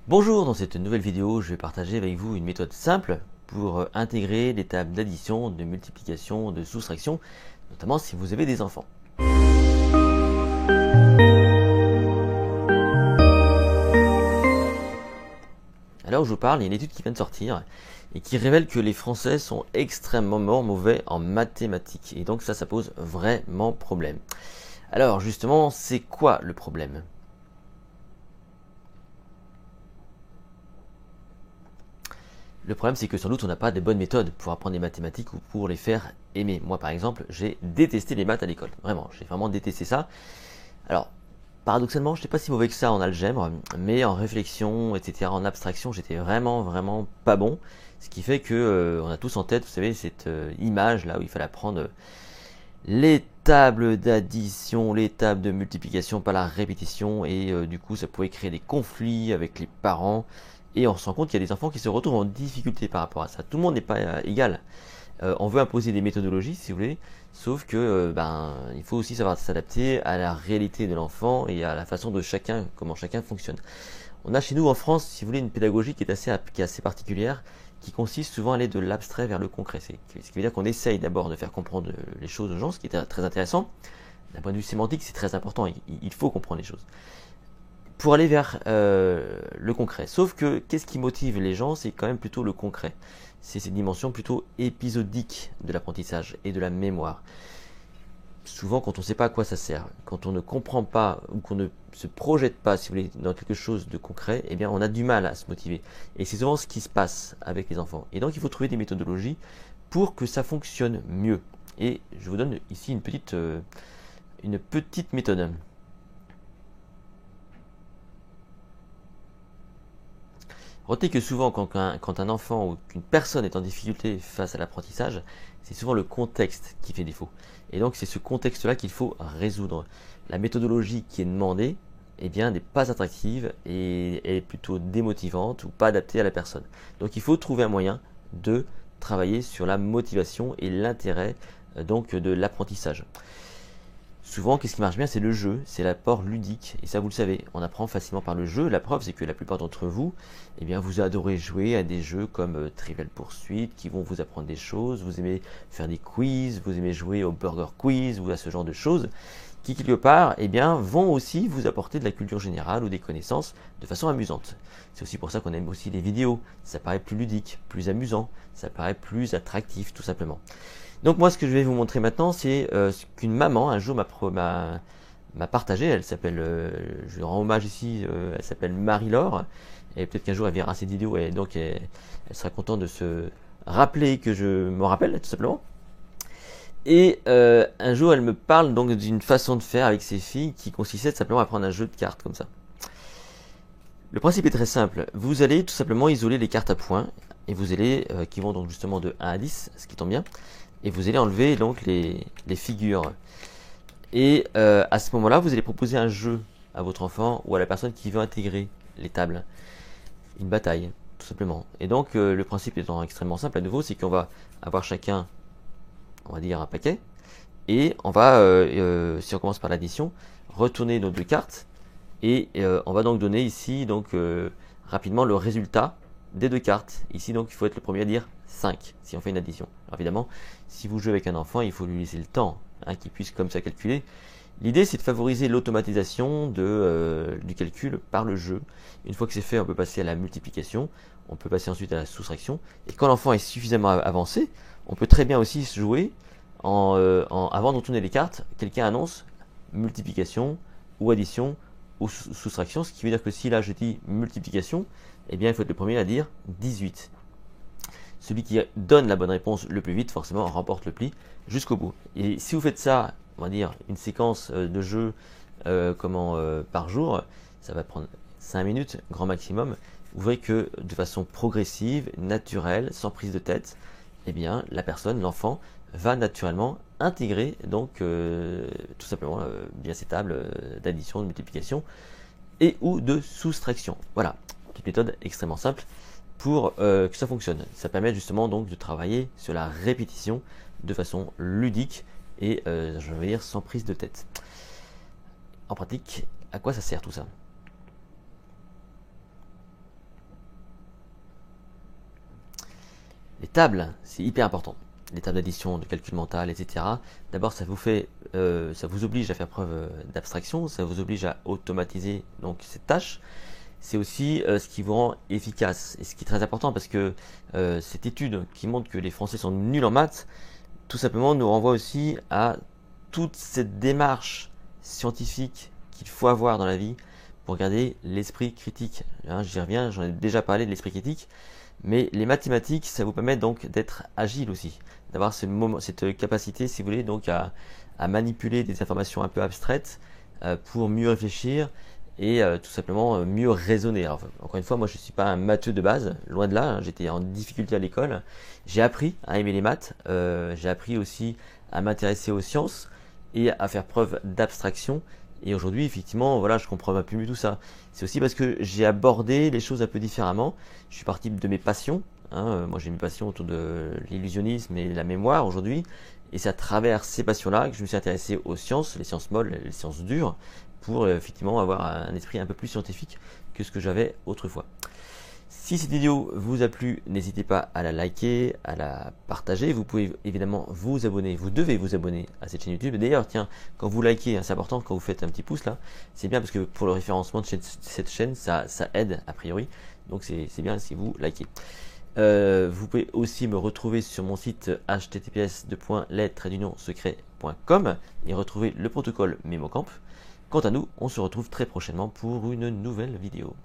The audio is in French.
Bonjour, dans cette nouvelle vidéo, je vais partager avec vous une méthode simple pour intégrer les tables d'addition, de multiplication, de soustraction, notamment si vous avez des enfants. Alors je vous parle, il y a une étude qui vient de sortir et qui révèle que les Français sont extrêmement mauvais en mathématiques. Et donc ça pose vraiment problème. Alors justement, c'est quoi le problème ? Le problème, c'est que sans doute, on n'a pas de bonnes méthodes pour apprendre les mathématiques ou pour les faire aimer. Moi, par exemple, j'ai détesté les maths à l'école. Vraiment, j'ai vraiment détesté ça. Alors, paradoxalement, je n'étais pas si mauvais que ça en algèbre, mais en réflexion, etc., en abstraction, j'étais vraiment pas bon. Ce qui fait que on a tous en tête, vous savez, cette image là où il fallait apprendre les tables d'addition, les tables de multiplication par la répétition, et du coup, ça pouvait créer des conflits avec les parents. Et on se rend compte qu'il y a des enfants qui se retrouvent en difficulté par rapport à ça. Tout le monde n'est pas égal. On veut imposer des méthodologies, si vous voulez, sauf que il faut aussi savoir s'adapter à la réalité de l'enfant et à la façon de chacun, comment chacun fonctionne. On a chez nous en France, si vous voulez, une pédagogie qui est assez particulière, qui consiste souvent à aller de l'abstrait vers le concret. Ce qui veut dire qu'on essaye d'abord de faire comprendre les choses aux gens, ce qui est très intéressant. D'un point de vue sémantique, c'est très important, il faut comprendre les choses pour aller vers le concret. Sauf que, qu'est-ce qui motive les gens? C'est quand même plutôt le concret. C'est cette dimension plutôt épisodique de l'apprentissage et de la mémoire. Souvent, quand on ne sait pas à quoi ça sert, quand on ne comprend pas ou qu'on ne se projette pas, si vous voulez, dans quelque chose de concret, eh bien, on a du mal à se motiver. Et c'est souvent ce qui se passe avec les enfants. Et donc, il faut trouver des méthodologies pour que ça fonctionne mieux. Et je vous donne ici une petite méthode. Retenez que souvent, quand un enfant ou qu'une personne est en difficulté face à l'apprentissage, c'est souvent le contexte qui fait défaut. Et donc, c'est ce contexte-là qu'il faut résoudre. La méthodologie qui est demandée, eh bien, n'est pas attractive et est plutôt démotivante ou pas adaptée à la personne. Donc, il faut trouver un moyen de travailler sur la motivation et l'intérêt donc de l'apprentissage. Souvent, qu'est-ce qui marche bien? C'est le jeu, c'est l'apport ludique. Et ça, vous le savez, on apprend facilement par le jeu. La preuve, c'est que la plupart d'entre vous, eh bien, vous adorez jouer à des jeux comme Trivial Pursuit, qui vont vous apprendre des choses. Vous aimez faire des quiz, vous aimez jouer au Burger Quiz ou à ce genre de choses, qui quelque part, eh bien, vont aussi vous apporter de la culture générale ou des connaissances de façon amusante. C'est aussi pour ça qu'on aime aussi les vidéos. Ça paraît plus ludique, plus amusant, ça paraît plus attractif, tout simplement. Donc moi, ce que je vais vous montrer maintenant, c'est ce qu'une maman un jour m'a partagé. Elle s'appelle, je lui rends hommage ici, elle s'appelle Marie-Laure. Et peut-être qu'un jour elle verra cette vidéo et donc elle sera contente de se rappeler que je me rappelle, tout simplement. Et un jour, elle me parle donc d'une façon de faire avec ses filles qui consistait simplement à prendre un jeu de cartes comme ça. Le principe est très simple. Vous allez tout simplement isoler les cartes à points et vous allez, qui vont donc justement de 1 à 10, ce qui tombe bien. Et vous allez enlever donc les figures. Et à ce moment-là, vous allez proposer un jeu à votre enfant ou à la personne qui veut intégrer les tables. Une bataille, tout simplement. Et donc, le principe étant extrêmement simple, à nouveau, c'est qu'on va avoir chacun, on va dire, un paquet. Et on va, si on commence par l'addition, retourner nos deux cartes. Et on va donc donner ici, donc rapidement, le résultat des deux cartes. Ici, donc, il faut être le premier à dire 5 si on fait une addition. Alors évidemment, si vous jouez avec un enfant, il faut lui laisser le temps qu'il puisse comme ça calculer. L'idée, c'est de favoriser l'automatisation du calcul par le jeu. Une fois que c'est fait, on peut passer à la multiplication, on peut passer ensuite à la soustraction. Et quand l'enfant est suffisamment avancé, on peut très bien aussi se jouer avant de retourner les cartes, quelqu'un annonce multiplication ou addition ou soustraction, ce qui veut dire que si là je dis multiplication, eh bien il faut être le premier à dire 18. Celui qui donne la bonne réponse le plus vite, forcément, remporte le pli jusqu'au bout. Et si vous faites ça, on va dire, une séquence de jeu par jour, ça va prendre 5 minutes, grand maximum. Vous verrez que de façon progressive, naturelle, sans prise de tête, eh bien, la personne, l'enfant, va naturellement intégrer donc tout simplement bien ces tables d'addition, de multiplication et ou de soustraction. Voilà, petite méthode extrêmement simple pour que ça fonctionne. Ça permet justement donc de travailler sur la répétition de façon ludique et je veux dire sans prise de tête. En pratique, à quoi ça sert tout ça? Les tables, c'est hyper important. Les tables d'addition, de calcul mental, etc. D'abord, ça vous oblige à faire preuve d'abstraction, ça vous oblige à automatiser donc cette tâche. C'est aussi ce qui vous rend efficace. Et ce qui est très important parce que cette étude qui montre que les Français sont nuls en maths, tout simplement nous renvoie aussi à toute cette démarche scientifique qu'il faut avoir dans la vie pour garder l'esprit critique. Hein, j'y reviens, j'en ai déjà parlé de l'esprit critique, mais les mathématiques, ça vous permet donc d'être agile aussi, d'avoir cette capacité, si vous voulez, donc à manipuler des informations un peu abstraites pour mieux réfléchir et tout simplement mieux raisonner. Alors, encore une fois, moi je ne suis pas un matheux de base, loin de là, hein, j'étais en difficulté à l'école. J'ai appris à aimer les maths, j'ai appris aussi à m'intéresser aux sciences et à faire preuve d'abstraction. Et aujourd'hui, effectivement, voilà, je comprends un peu mieux tout ça. C'est aussi parce que j'ai abordé les choses un peu différemment. Je suis parti de mes passions. Hein. Moi, j'ai mes passions autour de l'illusionnisme et la mémoire aujourd'hui. Et c'est à travers ces passions-là que je me suis intéressé aux sciences, les sciences molles, les sciences dures, pour effectivement avoir un esprit un peu plus scientifique que ce que j'avais autrefois. Si cette vidéo vous a plu, n'hésitez pas à la liker, à la partager. Vous pouvez évidemment vous abonner, vous devez vous abonner à cette chaîne YouTube. D'ailleurs, tiens, quand vous likez, hein, c'est important, quand vous faites un petit pouce là, c'est bien parce que pour le référencement de cette chaîne, ça aide a priori. Donc c'est bien si vous likez. Vous pouvez aussi me retrouver sur mon site https://les-secret.com et retrouver le protocole MemoCamp. Quant à nous, on se retrouve très prochainement pour une nouvelle vidéo.